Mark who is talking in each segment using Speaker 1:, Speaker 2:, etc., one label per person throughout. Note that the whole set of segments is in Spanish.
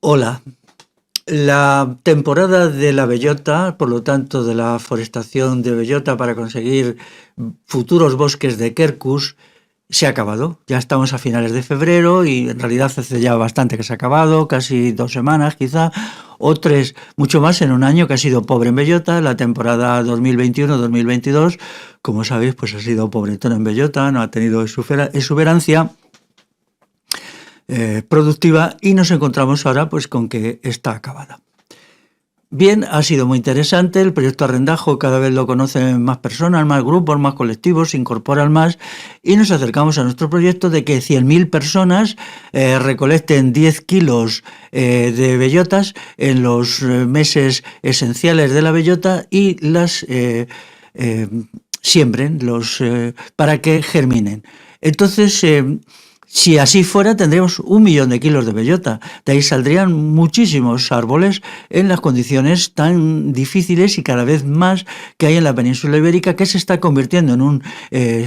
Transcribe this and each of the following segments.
Speaker 1: Hola. La temporada de la bellota, por lo tanto de la forestación de bellota para conseguir futuros bosques de quercus, se ha acabado. Ya estamos a finales de febrero y en realidad hace ya bastante que se ha acabado, casi 2 semanas quizá, o tres, mucho más en un año que ha sido pobre en bellota. La temporada 2021-2022, como sabéis, pues ha sido pobretona en bellota, no ha tenido exuberancia productiva y nos encontramos ahora pues con que está acabada. Bien, ha sido muy interesante el proyecto Arrendajo, cada vez lo conocen más personas, más grupos, más colectivos, se incorporan más y nos acercamos a nuestro proyecto de que 100.000 personas recolecten 10 kilos de bellotas en los meses esenciales de la bellota y las siembren para que germinen. Entonces, si así fuera, tendríamos 1 millón de kilos de bellota. De ahí saldrían muchísimos árboles en las condiciones tan difíciles y cada vez más que hay en la península ibérica, que se está convirtiendo en un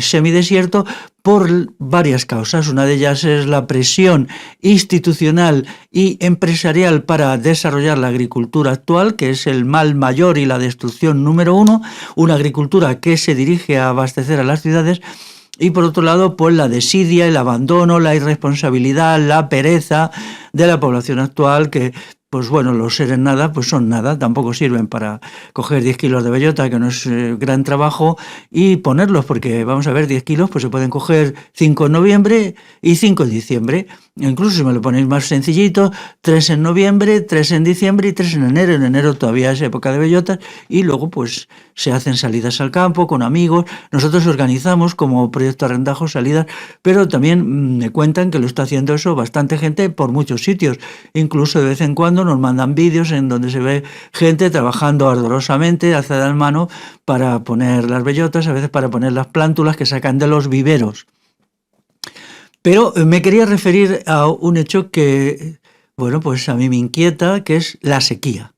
Speaker 1: semidesierto por varias causas. Una de ellas es la presión institucional y empresarial para desarrollar la agricultura actual, que es el mal mayor y la destrucción número uno, una agricultura que se dirige a abastecer a las ciudades. Y por otro lado, pues la desidia, el abandono, la irresponsabilidad, la pereza de la población actual que, pues bueno, los seres nada, pues son nada, tampoco sirven para coger 10 kilos de bellota, que no es gran trabajo, y ponerlos, porque vamos a ver, 10 kilos pues se pueden coger 5 en noviembre y 5 en diciembre. Incluso si me lo ponéis más sencillito, 3 en noviembre, 3 en diciembre y 3 en enero. En enero todavía es época de bellotas y luego pues se hacen salidas al campo con amigos. Nosotros organizamos como proyecto Arrendajo salidas, pero también me cuentan que lo está haciendo eso bastante gente por muchos sitios. Incluso de vez en cuando nos mandan vídeos en donde se ve gente trabajando ardorosamente, alzada en mano, para poner las bellotas, a veces para poner las plántulas que sacan de los viveros. Pero me quería referir a un hecho que, bueno, pues a mí me inquieta, que es la sequía.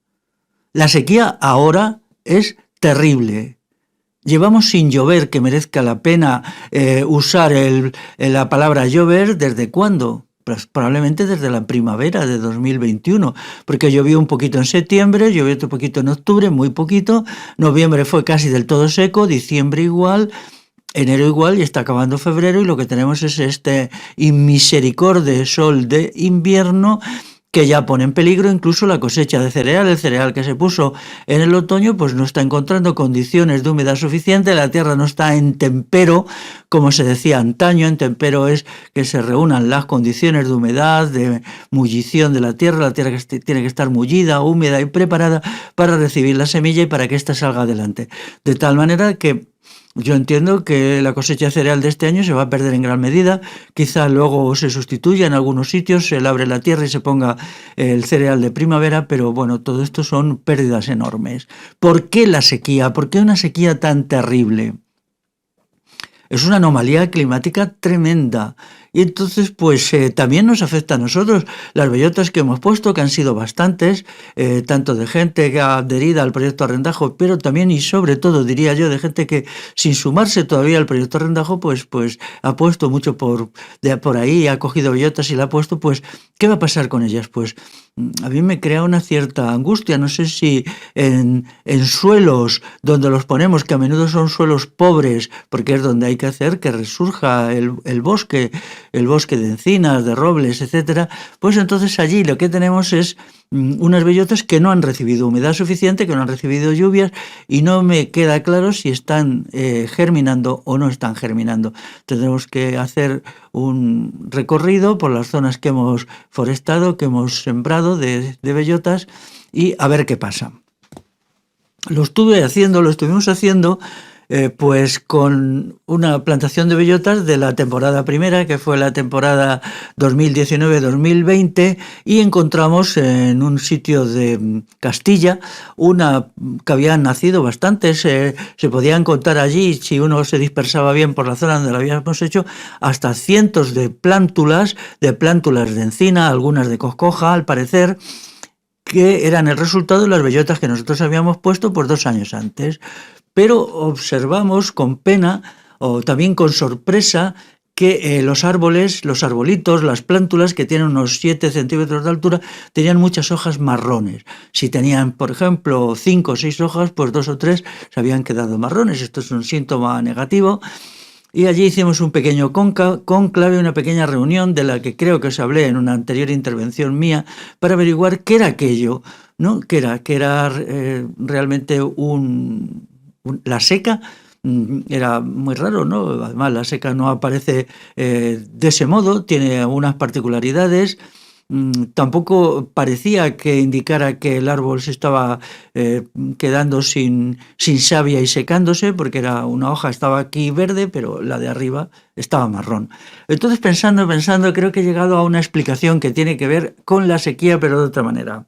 Speaker 1: La sequía ahora es terrible. Llevamos sin llover, que merezca la pena usar la palabra llover, ¿desde cuándo? Pues probablemente desde la primavera de 2021, porque llovió un poquito en septiembre, llovió otro poquito en octubre, muy poquito, noviembre fue casi del todo seco, diciembre igual, enero igual y está acabando febrero y lo que tenemos es este inmisericorde sol de invierno que ya pone en peligro incluso la cosecha de cereal. El cereal que se puso en el otoño pues no está encontrando condiciones de humedad suficiente, la tierra no está en tempero, como se decía antaño. En tempero es que se reúnan las condiciones de humedad, de mullición de la tierra que tiene que estar mullida, húmeda y preparada para recibir la semilla y para que ésta salga adelante. De tal manera que yo entiendo que la cosecha cereal de este año se va a perder en gran medida, quizá luego se sustituya en algunos sitios, se labre la tierra y se ponga el cereal de primavera, pero bueno, todo esto son pérdidas enormes. ¿Por qué la sequía? ¿Por qué una sequía tan terrible? Es una anomalía climática tremenda. Y entonces, pues también nos afecta a nosotros. Las bellotas que hemos puesto, que han sido bastantes, tanto de gente que ha adherido al proyecto Arrendajo, pero también y sobre todo, diría yo, de gente que sin sumarse todavía al proyecto Arrendajo, pues ha puesto mucho por ahí, ha cogido bellotas y la ha puesto, pues, ¿qué va a pasar con ellas? Pues a mí me crea una cierta angustia. No sé si en suelos donde los ponemos, que a menudo son suelos pobres, porque es donde hay que hacer que resurja el bosque de encinas, de robles, etcétera, pues entonces allí lo que tenemos es unas bellotas que no han recibido humedad suficiente, que no han recibido lluvias y no me queda claro si están germinando o no están germinando. Tendremos que hacer un recorrido por las zonas que hemos forestado, que hemos sembrado de bellotas y a ver qué pasa. Lo estuvimos haciendo pues con una plantación de bellotas de la temporada primera, que fue la temporada 2019-2020, y encontramos en un sitio de Castilla una que habían nacido bastantes, se podían contar allí, si uno se dispersaba bien por la zona donde lo habíamos hecho, hasta cientos de plántulas de encina, algunas de coscoja al parecer, que eran el resultado de las bellotas que nosotros habíamos puesto pues 2 años antes. Pero observamos con pena o también con sorpresa que los árboles, los arbolitos, las plántulas que tienen unos 7 centímetros de altura, tenían muchas hojas marrones. Si tenían, por ejemplo, 5 o 6 hojas, pues 2 o 3 se habían quedado marrones. Esto es un síntoma negativo. Y allí hicimos un pequeño cónclave, una pequeña reunión de la que creo que os hablé en una anterior intervención mía, para averiguar qué era aquello, ¿no? Que era realmente la seca. Era muy raro, ¿no? Además, la seca no aparece de ese modo, tiene algunas particularidades. Tampoco parecía que indicara que el árbol se estaba quedando sin savia y secándose, porque era una hoja estaba aquí verde, pero la de arriba estaba marrón. Entonces, pensando, creo que he llegado a una explicación que tiene que ver con la sequía, pero de otra manera.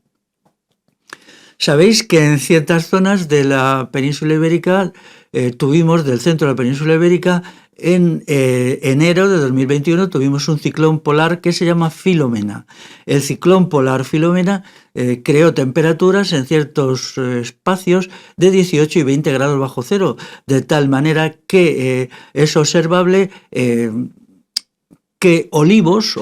Speaker 1: Sabéis que en ciertas zonas de la península ibérica tuvimos, del centro de la península ibérica, en enero de 2021 tuvimos un ciclón polar que se llama Filomena. El ciclón polar Filomena creó temperaturas en ciertos espacios de 18 y 20 grados bajo cero, de tal manera que es observable que olivos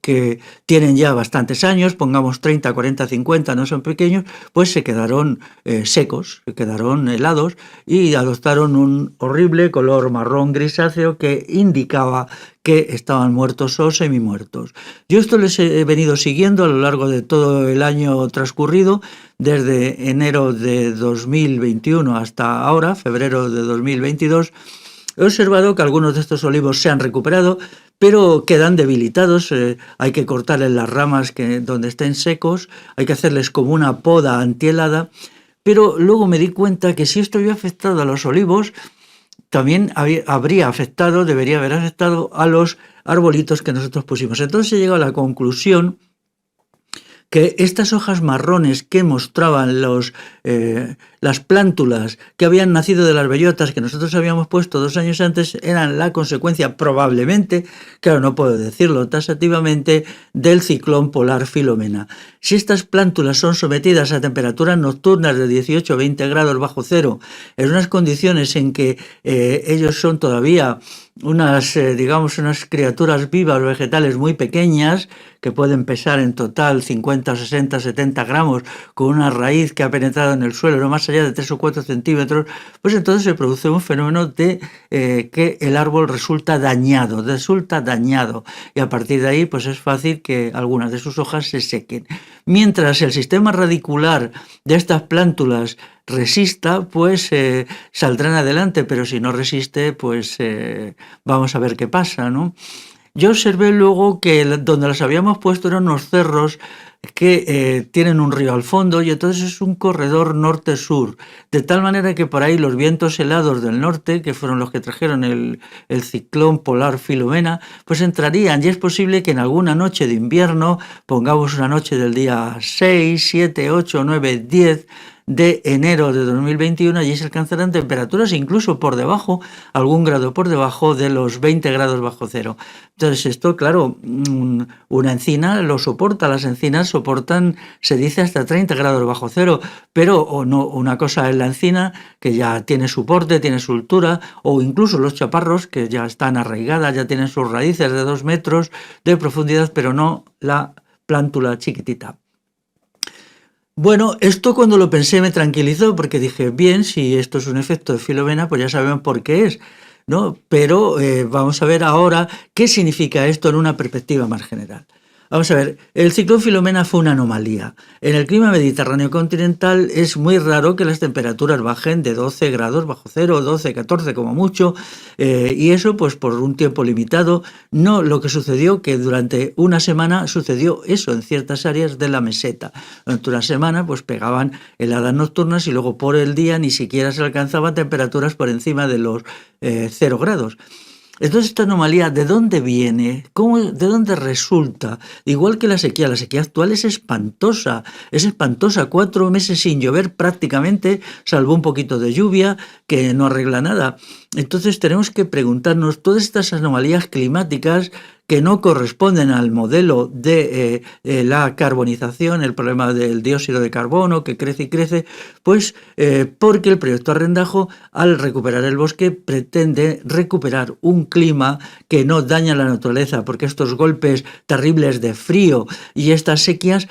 Speaker 1: que tienen ya bastantes años, pongamos 30, 40, 50, no son pequeños, pues se quedaron secos, se quedaron helados y adoptaron un horrible color marrón grisáceo que indicaba que estaban muertos o semimuertos. Yo esto les he venido siguiendo a lo largo de todo el año transcurrido, desde enero de 2021 hasta ahora, febrero de 2022, he observado que algunos de estos olivos se han recuperado, pero quedan debilitados. Hay que cortarles las ramas donde estén secos, hay que hacerles como una poda antihelada. Pero luego me di cuenta que si esto había afectado a los olivos, también debería haber afectado a los arbolitos que nosotros pusimos. Entonces he llegado a la conclusión que estas hojas marrones que mostraban las plántulas que habían nacido de las bellotas que nosotros habíamos puesto 2 años antes eran la consecuencia probablemente, claro, no puedo decirlo taxativamente, del ciclón polar Filomena. Si estas plántulas son sometidas a temperaturas nocturnas de 18 o 20 grados bajo cero, en unas condiciones en que ellos son todavía unas criaturas vivas vegetales muy pequeñas que pueden pesar en total 50, 60, 70 gramos con una raíz que ha penetrado en el suelo no más allá de 3 o 4 centímetros, pues entonces se produce un fenómeno de que el árbol resulta dañado y a partir de ahí pues es fácil que algunas de sus hojas se sequen. Mientras el sistema radicular de estas plántulas resista, pues saldrán adelante, pero si no resiste, pues vamos a ver qué pasa, ¿no? Yo observé luego que donde las habíamos puesto eran unos cerros que tienen un río al fondo y entonces es un corredor norte-sur, de tal manera que por ahí los vientos helados del norte, que fueron los que trajeron el ciclón polar Filomena, pues entrarían y es posible que en alguna noche de invierno, pongamos una noche del día 6, 7, 8, 9, 10 de enero de 2021, allí se alcanzarán temperaturas incluso por debajo, algún grado por debajo de los 20 grados bajo cero. Entonces esto, claro, una encina lo soporta, las encinas soportan, se dice, hasta 30 grados bajo cero, pero no, una cosa es la encina, que ya tiene su porte, tiene su altura, o incluso los chaparros, que ya están arraigadas, ya tienen sus raíces de 2 metros de profundidad, pero no la plántula chiquitita. Bueno, esto cuando lo pensé me tranquilizó porque dije, bien, si esto es un efecto de Filomena, pues ya sabemos por qué es, ¿no? Pero vamos a ver ahora qué significa esto en una perspectiva más general. Vamos a ver, el ciclón Filomena fue una anomalía. En el clima mediterráneo continental es muy raro que las temperaturas bajen de 12 grados bajo cero, 12, 14 como mucho, y eso pues por un tiempo limitado. No lo que sucedió, que durante una semana sucedió eso en ciertas áreas de la meseta. Durante una semana pues pegaban heladas nocturnas y luego por el día ni siquiera se alcanzaban temperaturas por encima de los 0 grados. Entonces, esta anomalía, ¿de dónde viene? ¿De dónde resulta? Igual que la sequía actual es espantosa. 4 meses sin llover prácticamente, salvo un poquito de lluvia, que no arregla nada. Entonces tenemos que preguntarnos, todas estas anomalías climáticas que no corresponden al modelo de la carbonización, el problema del dióxido de carbono que crece y crece, pues porque el proyecto Arrendajo, al recuperar el bosque, pretende recuperar un clima que no daña la naturaleza, porque estos golpes terribles de frío y estas sequías,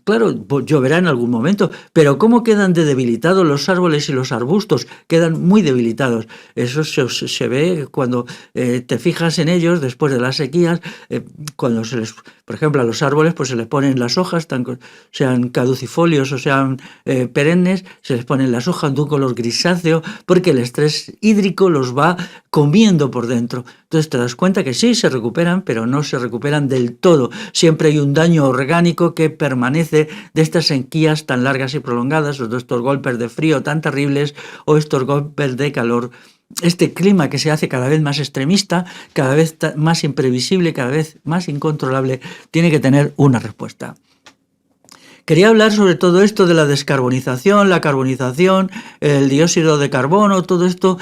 Speaker 1: claro, lloverá en algún momento, pero ¿cómo quedan de debilitados los árboles y los arbustos? Quedan muy debilitados. Eso se ve cuando te fijas en ellos después de las sequías, cuando por ejemplo, a los árboles pues se les ponen las hojas, sean caducifolios o sean perennes, se les ponen las hojas de un color grisáceo, porque el estrés hídrico los va comiendo por dentro. Entonces te das cuenta que sí, se recuperan, pero no se recuperan del todo. Siempre hay un daño orgánico que permanece de estas sequías tan largas y prolongadas, o de estos golpes de frío tan terribles, o estos golpes de calor. Este clima que se hace cada vez más extremista, cada vez más imprevisible, cada vez más incontrolable, tiene que tener una respuesta. Quería hablar sobre todo esto de la descarbonización, la carbonización, el dióxido de carbono, todo esto.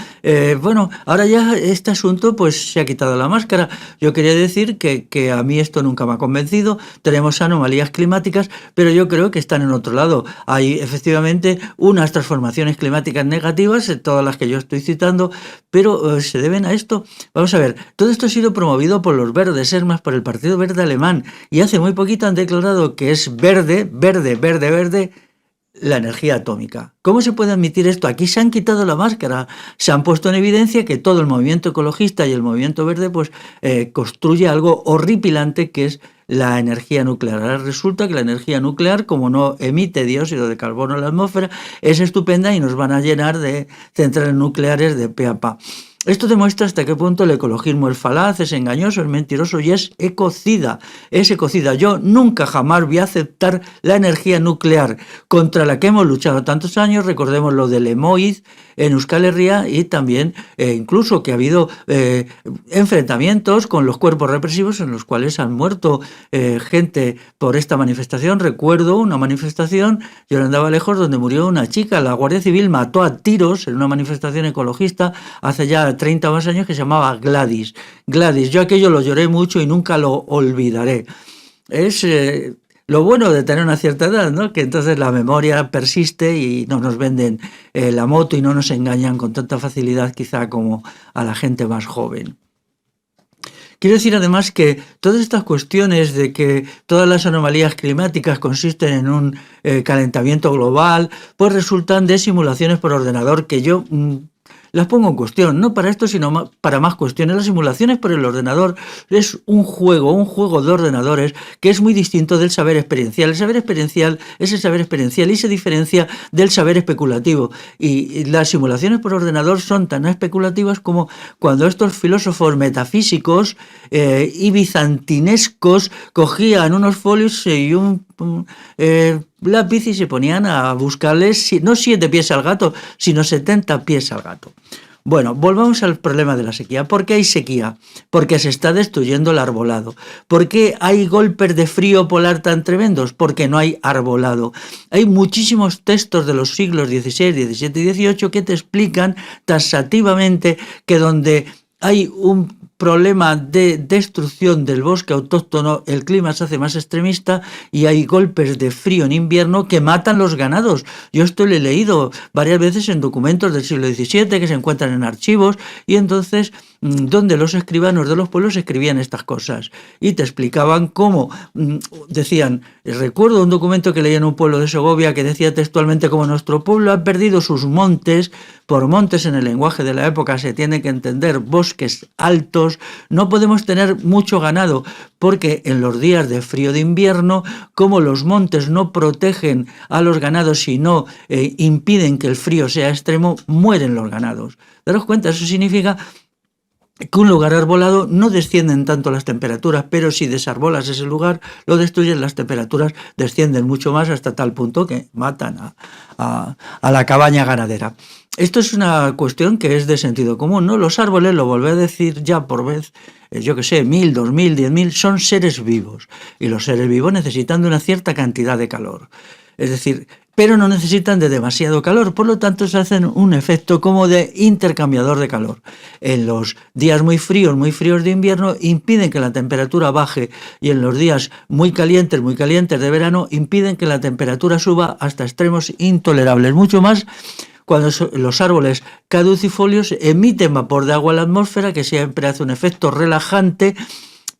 Speaker 1: Bueno, ahora ya este asunto pues se ha quitado la máscara. Yo quería decir que a mí esto nunca me ha convencido. Tenemos anomalías climáticas, pero yo creo que están en otro lado. Hay efectivamente unas transformaciones climáticas negativas, todas las que yo estoy citando, pero se deben a esto. Vamos a ver, todo esto ha sido promovido por los verdes, es más, por el Partido Verde Alemán, y hace muy poquito han declarado que es verde la energía atómica. ¿Cómo se puede admitir esto? Aquí se han quitado la máscara, se han puesto en evidencia que todo el movimiento ecologista y el movimiento verde pues construye algo horripilante que es la energía nuclear. Ahora resulta que la energía nuclear, como no emite dióxido de carbono en la atmósfera, es estupenda y nos van a llenar de centrales nucleares de pe a pa. Esto demuestra hasta qué punto el ecologismo es falaz, es engañoso, es mentiroso y es ecocida. Es ecocida. Yo nunca jamás voy a aceptar la energía nuclear contra la que hemos luchado tantos años. Recordemos lo del Lemoiz en Euskal Herria y también incluso que ha habido enfrentamientos con los cuerpos represivos en los cuales han muerto gente por esta manifestación. Recuerdo una manifestación, yo no andaba lejos, donde murió una chica. La Guardia Civil mató a tiros en una manifestación ecologista hace ya 30 más años, que se llamaba Gladys. Yo aquello lo lloré mucho y nunca lo olvidaré. Es lo bueno de tener una cierta edad, ¿no? Que entonces la memoria persiste y no nos venden la moto y no nos engañan con tanta facilidad quizá como a la gente más joven. Quiero decir además que todas estas cuestiones de que todas las anomalías climáticas consisten en un calentamiento global, pues resultan de simulaciones por ordenador que yo las pongo en cuestión, no para esto, sino para más cuestiones. Las simulaciones por el ordenador es un juego de ordenadores que es muy distinto del saber experiencial. El saber experiencial es el saber experiencial y se diferencia del saber especulativo. Y las simulaciones por ordenador son tan especulativas como cuando estos filósofos metafísicos y bizantinescos cogían unos folios y un lápiz y se ponían a buscarles no 7 pies al gato, sino 70 pies al gato. Bueno, volvamos al problema de la sequía. ¿Por qué hay sequía? Porque se está destruyendo el arbolado. ¿Por qué hay golpes de frío polar tan tremendos? Porque no hay arbolado. Hay muchísimos textos de los siglos XVI, XVII y XVIII que te explican taxativamente que donde hay un problema de destrucción del bosque autóctono, el clima se hace más extremista y hay golpes de frío en invierno que matan los ganados. Yo esto lo he leído varias veces en documentos del siglo XVII que se encuentran en archivos y entonces donde los escribanos de los pueblos escribían estas cosas y te explicaban cómo decían, recuerdo un documento que leí en un pueblo de Segovia que decía textualmente como nuestro pueblo ha perdido sus montes, por montes en el lenguaje de la época se tiene que entender bosques altos, no podemos tener mucho ganado porque en los días de frío de invierno, como los montes no protegen a los ganados y no impiden que el frío sea extremo, mueren los ganados. Daros cuenta, eso significa que un lugar arbolado no descienden tanto las temperaturas, pero si desarbolas ese lugar, lo destruyen, las temperaturas descienden mucho más hasta tal punto que matan a la cabaña ganadera. Esto es una cuestión que es de sentido común, ¿no? Los árboles, lo volví a decir ya por vez, yo que sé, 1000, 2000, 10.000, son seres vivos y los seres vivos necesitan de una cierta cantidad de calor. Es decir, pero no necesitan de demasiado calor, por lo tanto se hacen un efecto como de intercambiador de calor. En los días muy fríos de invierno impiden que la temperatura baje, y en los días muy calientes de verano impiden que la temperatura suba hasta extremos intolerables, mucho más cuando los árboles caducifolios emiten vapor de agua a la atmósfera, que siempre hace un efecto relajante,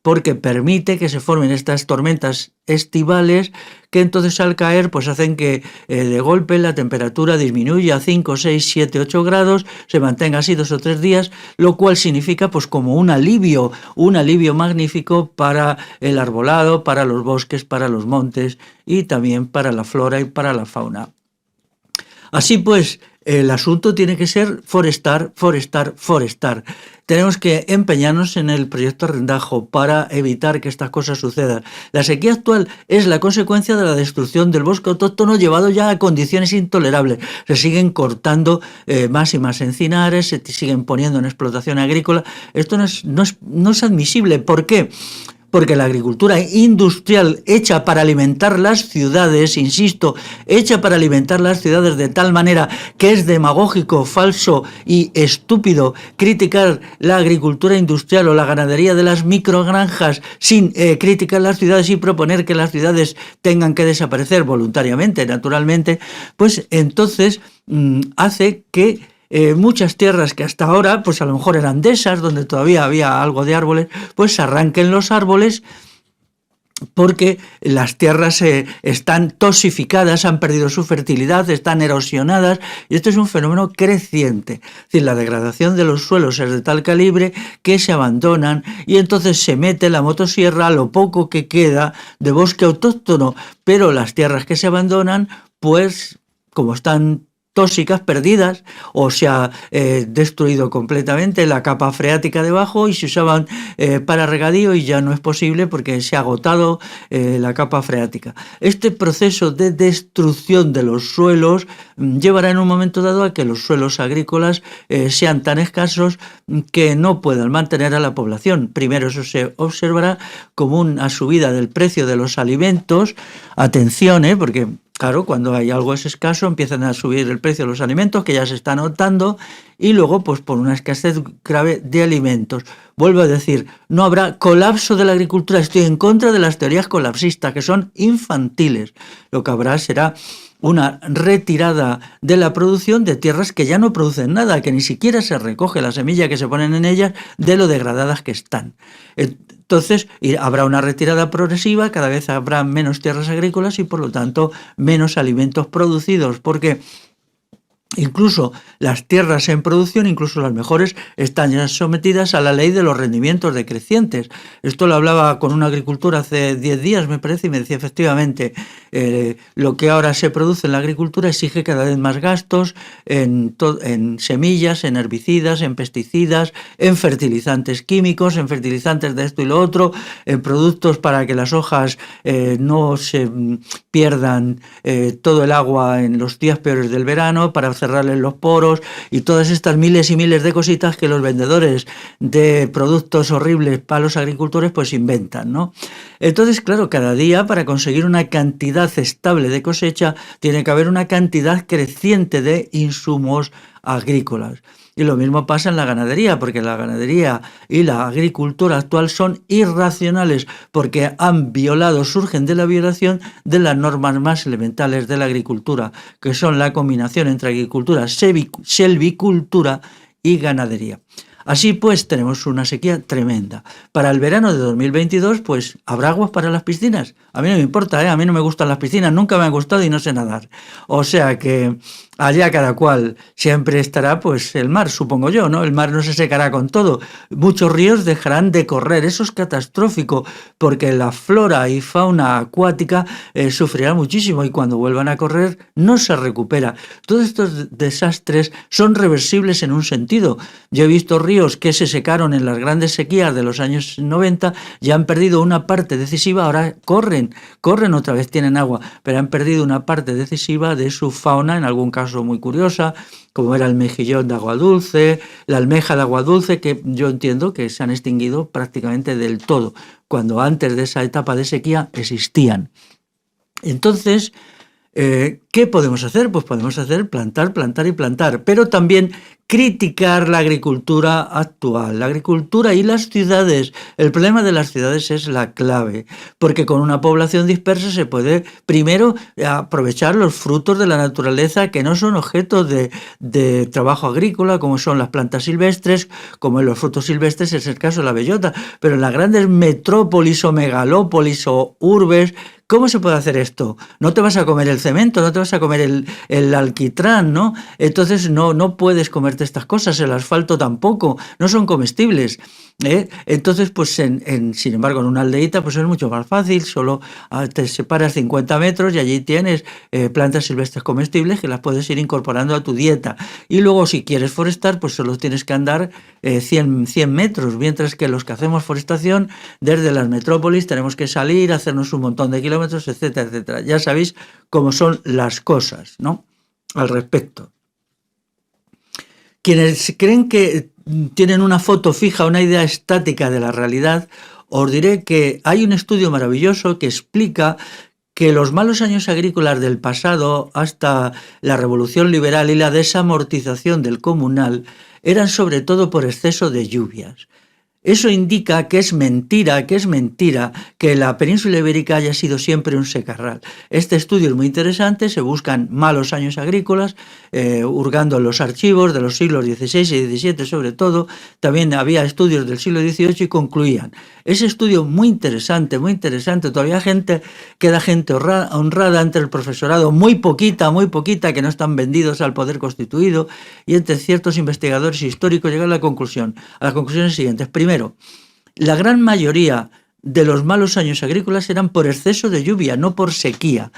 Speaker 1: porque permite que se formen estas tormentas estivales que entonces al caer pues hacen que de golpe la temperatura disminuya a 5, 6, 7, 8 grados, se mantenga así 2 o 3 días, lo cual significa pues como un alivio magnífico para el arbolado, para los bosques, para los montes y también para la flora y para la fauna. Así pues, el asunto tiene que ser forestar. Tenemos que empeñarnos en el proyecto Arrendajo para evitar que estas cosas sucedan. La sequía actual es la consecuencia de la destrucción del bosque autóctono llevado ya a condiciones intolerables. Se siguen cortando más y más encinares, se siguen poniendo en explotación agrícola. Esto no es admisible. ¿Por qué? Porque la agricultura industrial hecha para alimentar las ciudades, insisto, hecha para alimentar las ciudades de tal manera que es demagógico, falso y estúpido criticar la agricultura industrial o la ganadería de las microgranjas sin criticar las ciudades y proponer que las ciudades tengan que desaparecer voluntariamente, naturalmente, pues entonces hace que muchas tierras que hasta ahora pues a lo mejor eran dehesas, donde todavía había algo de árboles, pues se arranquen los árboles porque las tierras están toxificadas, han perdido su fertilidad, están erosionadas, y esto es un fenómeno creciente. Es decir, la degradación de los suelos es de tal calibre que se abandonan y entonces se mete la motosierra a lo poco que queda de bosque autóctono, pero las tierras que se abandonan, pues como están tóxicas, perdidas, o se ha destruido completamente la capa freática debajo y se usaban para regadío y ya no es posible porque se ha agotado la capa freática. Este proceso de destrucción de los suelos llevará en un momento dado a que los suelos agrícolas sean tan escasos que no puedan mantener a la población. Primero eso se observará como una subida del precio de los alimentos. Atención, porque claro, cuando hay algo es escaso, empiezan a subir el precio de los alimentos, que ya se está notando, y luego, pues por una escasez grave de alimentos. Vuelvo a decir, no habrá colapso de la agricultura. Estoy en contra de las teorías colapsistas, que son infantiles. Lo que habrá será una retirada de la producción de tierras que ya no producen nada, que ni siquiera se recoge la semilla que se ponen en ellas de lo degradadas que están. Entonces habrá una retirada progresiva, cada vez habrá menos tierras agrícolas y por lo tanto menos alimentos producidos, porque incluso las tierras en producción, incluso las mejores, están ya sometidas a la ley de los rendimientos decrecientes. Esto lo hablaba con un agricultor hace 10 días, me parece, y me decía efectivamente, lo que ahora se produce en la agricultura exige cada vez más gastos en semillas, en herbicidas, en pesticidas, en fertilizantes químicos, en fertilizantes de esto y lo otro, en productos para que las hojas no se pierdan todo el agua en los días peores del verano, para cerrarles los poros y todas estas miles y miles de cositas que los vendedores de productos horribles para los agricultores pues inventan, ¿no? Entonces, claro, cada día para conseguir una cantidad estable de cosecha tiene que haber una cantidad creciente de insumos agrícolas. Y lo mismo pasa en la ganadería, porque la ganadería y la agricultura actual son irracionales, porque surgen de la violación de las normas más elementales de la agricultura, que son la combinación entre agricultura, selvicultura y ganadería. Así pues, tenemos una sequía tremenda. Para el verano de 2022, pues, ¿habrá aguas para las piscinas? A mí no me importa, a mí no me gustan las piscinas, nunca me han gustado y no sé nadar. O sea que allá cada cual, siempre estará pues el mar, supongo yo, ¿no? El mar no se secará con todo. Muchos ríos dejarán de correr, eso es catastrófico, porque la flora y fauna acuática sufrirá muchísimo y cuando vuelvan a correr no se recupera. Todos estos desastres son reversibles en un sentido. Yo he visto ríos que se secaron en las grandes sequías de los años 90, ya han perdido una parte decisiva, ahora corren otra vez, tienen agua, pero han perdido una parte decisiva de su fauna, en algún caso muy curiosa, como era el mejillón de agua dulce, la almeja de agua dulce, que yo entiendo que se han extinguido prácticamente del todo, cuando antes de esa etapa de sequía existían. Entonces, ¿Qué podemos hacer? Pues podemos hacer plantar, plantar y plantar, pero también criticar la agricultura actual, la agricultura y las ciudades. El problema de las ciudades es la clave, porque con una población dispersa se puede primero aprovechar los frutos de la naturaleza que no son objetos de trabajo agrícola, como son las plantas silvestres, como en los frutos silvestres es el caso de la bellota, pero en las grandes metrópolis o megalópolis o urbes, ¿cómo se puede hacer esto? No te vas a comer el cemento, no te vas a comer el alquitrán, ¿no? Entonces no puedes comerte estas cosas, el asfalto tampoco, no son comestibles. Entonces, pues sin embargo, en una aldeíta pues es mucho más fácil, solo te separas 50 metros y allí tienes plantas silvestres comestibles que las puedes ir incorporando a tu dieta. Y luego, si quieres forestar, pues solo tienes que andar 100 metros, mientras que los que hacemos forestación desde las metrópolis tenemos que salir, hacernos un montón de kilómetros, etcétera, etcétera. Ya sabéis cómo son las cosas, ¿no? Al respecto. Quienes creen que tienen una foto fija, una idea estática de la realidad, os diré que hay un estudio maravilloso que explica que los malos años agrícolas del pasado, hasta la revolución liberal y la desamortización del comunal, eran sobre todo por exceso de lluvias. Eso indica que es mentira que la península ibérica haya sido siempre un secarral. Este estudio es muy interesante, se buscan malos años agrícolas, hurgando en los archivos de los siglos XVI y XVII sobre todo. También había estudios del siglo XVIII y concluían. Ese estudio muy interesante, todavía queda gente honrada entre el profesorado, muy poquita, que no están vendidos al poder constituido, y entre ciertos investigadores históricos llegan a las conclusiones siguientes. Primero, la gran mayoría de los malos años agrícolas eran por exceso de lluvia, no por sequía.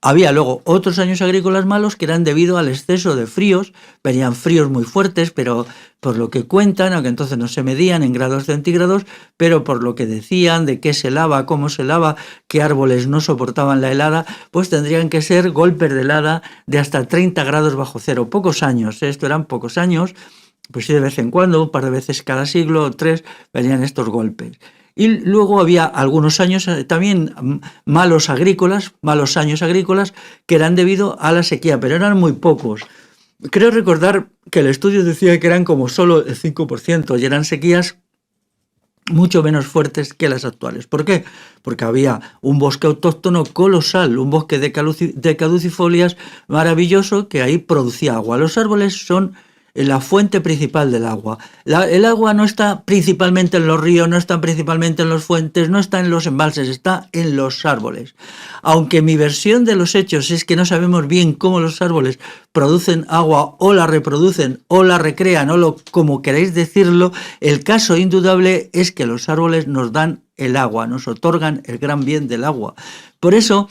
Speaker 1: Había luego otros años agrícolas malos que eran debido al exceso de fríos, venían fríos muy fuertes, pero por lo que cuentan, aunque entonces no se medían en grados centígrados, pero por lo que decían de qué se helaba, cómo se helaba, qué árboles no soportaban la helada, pues tendrían que ser golpes de helada de hasta 30 grados bajo cero. Pocos años, esto eran pocos años. Pues sí, de vez en cuando, un par de veces cada siglo o 3, venían estos golpes. Y luego había algunos años también malos años agrícolas que eran debido a la sequía, pero eran muy pocos. Creo recordar que el estudio decía que eran como solo el 5% y eran sequías mucho menos fuertes que las actuales. ¿Por qué? Porque había un bosque autóctono colosal, un bosque de caducifolias maravilloso que ahí producía agua. Los árboles son la fuente principal del agua. El agua no está principalmente en los ríos, no está principalmente en las fuentes, no está en los embalses, está en los árboles. Aunque mi versión de los hechos es que no sabemos bien cómo los árboles producen agua o la reproducen o la recrean o como queréis decirlo, el caso indudable es que los árboles nos dan el agua, nos otorgan el gran bien del agua. Por eso,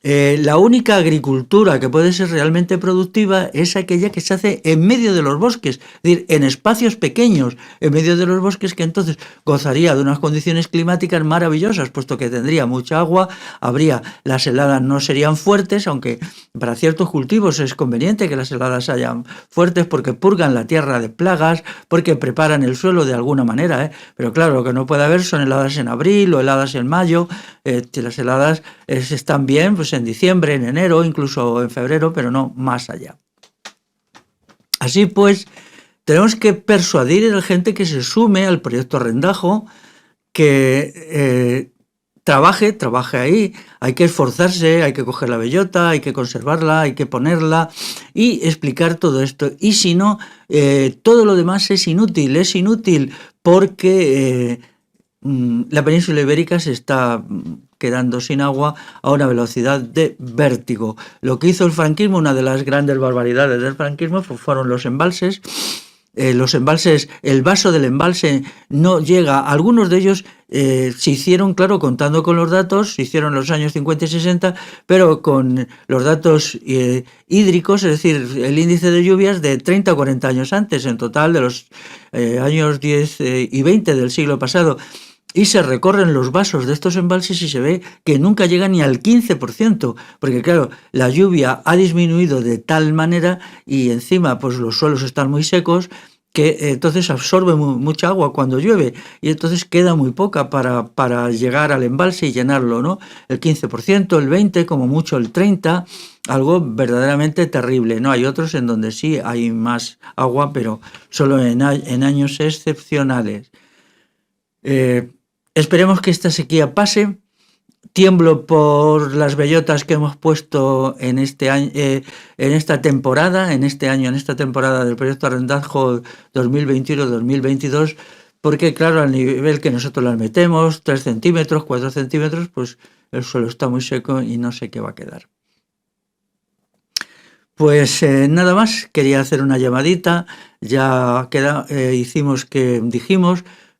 Speaker 1: la única agricultura que puede ser realmente productiva es aquella que se hace en medio de los bosques, es decir, en espacios pequeños, en medio de los bosques, que entonces gozaría de unas condiciones climáticas maravillosas, puesto que tendría mucha agua, las heladas no serían fuertes, aunque para ciertos cultivos es conveniente que las heladas sean fuertes porque purgan la tierra de plagas, porque preparan el suelo de alguna manera, pero claro, lo que no puede haber son heladas en abril o heladas en mayo. Las heladas están bien pues en diciembre, en enero, incluso en febrero, pero no más allá. Así pues, tenemos que persuadir a la gente que se sume al proyecto Rendajo, que trabaje ahí, hay que esforzarse, hay que coger la bellota, hay que conservarla, hay que ponerla y explicar todo esto. Y si no, todo lo demás es inútil porque la península ibérica se está quedando sin agua a una velocidad de vértigo. Lo que hizo el franquismo, una de las grandes barbaridades del franquismo, fueron los embalses. El vaso del embalse no llega, algunos de ellos se hicieron, claro, contando con los datos, se hicieron en los años 50 y 60, pero con los datos hídricos, es decir, el índice de lluvias de 30 o 40 años antes, en total de los años 10 y 20 del siglo pasado. Y se recorren los vasos de estos embalses y se ve que nunca llega ni al 15%, porque claro, la lluvia ha disminuido de tal manera y encima pues los suelos están muy secos que entonces absorbe mucha agua cuando llueve y entonces queda muy poca para llegar al embalse y llenarlo, ¿no? El 15%, el 20%, como mucho el 30%, algo verdaderamente terrible, ¿no? Hay otros en donde sí hay más agua, pero solo en años excepcionales. Esperemos que esta sequía pase. Tiemblo por las bellotas que hemos puesto en este año, en esta temporada, en esta temporada del proyecto Arrendajo 2021-2022, porque claro, al nivel que nosotros las metemos, 3 centímetros, 4 centímetros, pues el suelo está muy seco y no sé qué va a quedar. Pues nada más, quería hacer una llamadita, ya dijimos que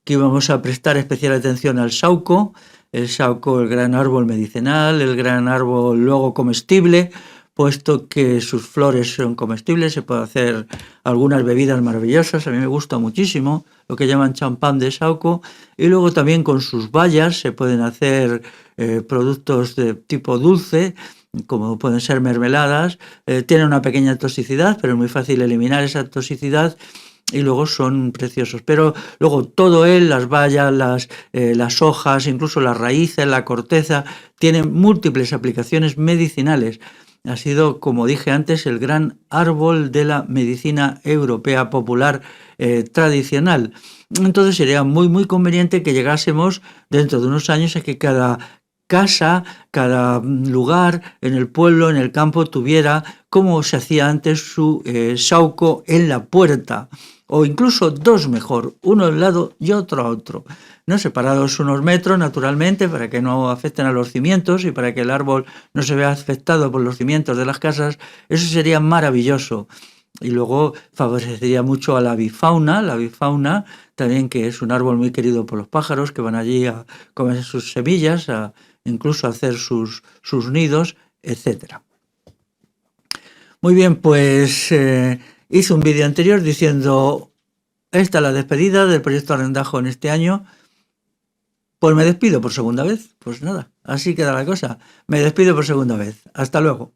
Speaker 1: íbamos a prestar especial atención al sauco, el gran árbol medicinal, el gran árbol luego comestible, puesto que sus flores son comestibles, se puede hacer algunas bebidas maravillosas, a mí me gusta muchísimo lo que llaman champán de sauco, y luego también con sus bayas se pueden hacer productos de tipo dulce, como pueden ser mermeladas, tienen una pequeña toxicidad, pero es muy fácil eliminar esa toxicidad y luego son preciosos. Pero luego todo él, las bayas, las hojas, incluso las raíces, la corteza, tienen múltiples aplicaciones medicinales. Ha sido, como dije antes, el gran árbol de la medicina europea popular tradicional. Entonces sería muy, muy conveniente que llegásemos dentro de unos años a que cada casa, cada lugar en el pueblo, en el campo, tuviera, como se hacía antes, su sauco en la puerta, o incluso dos mejor, uno a un lado y otro a otro, ¿no? Separados unos metros, naturalmente, para que no afecten a los cimientos y para que el árbol no se vea afectado por los cimientos de las casas. Eso sería maravilloso. Y luego favorecería mucho a la avifauna también, que es un árbol muy querido por los pájaros, que van allí a comer sus semillas, incluso a hacer sus nidos, etc. Muy bien, pues hice un vídeo anterior diciendo, esta es la despedida del proyecto Arrendajo en este año. Pues me despido por segunda vez. Pues nada, así queda la cosa. Me despido por segunda vez. Hasta luego.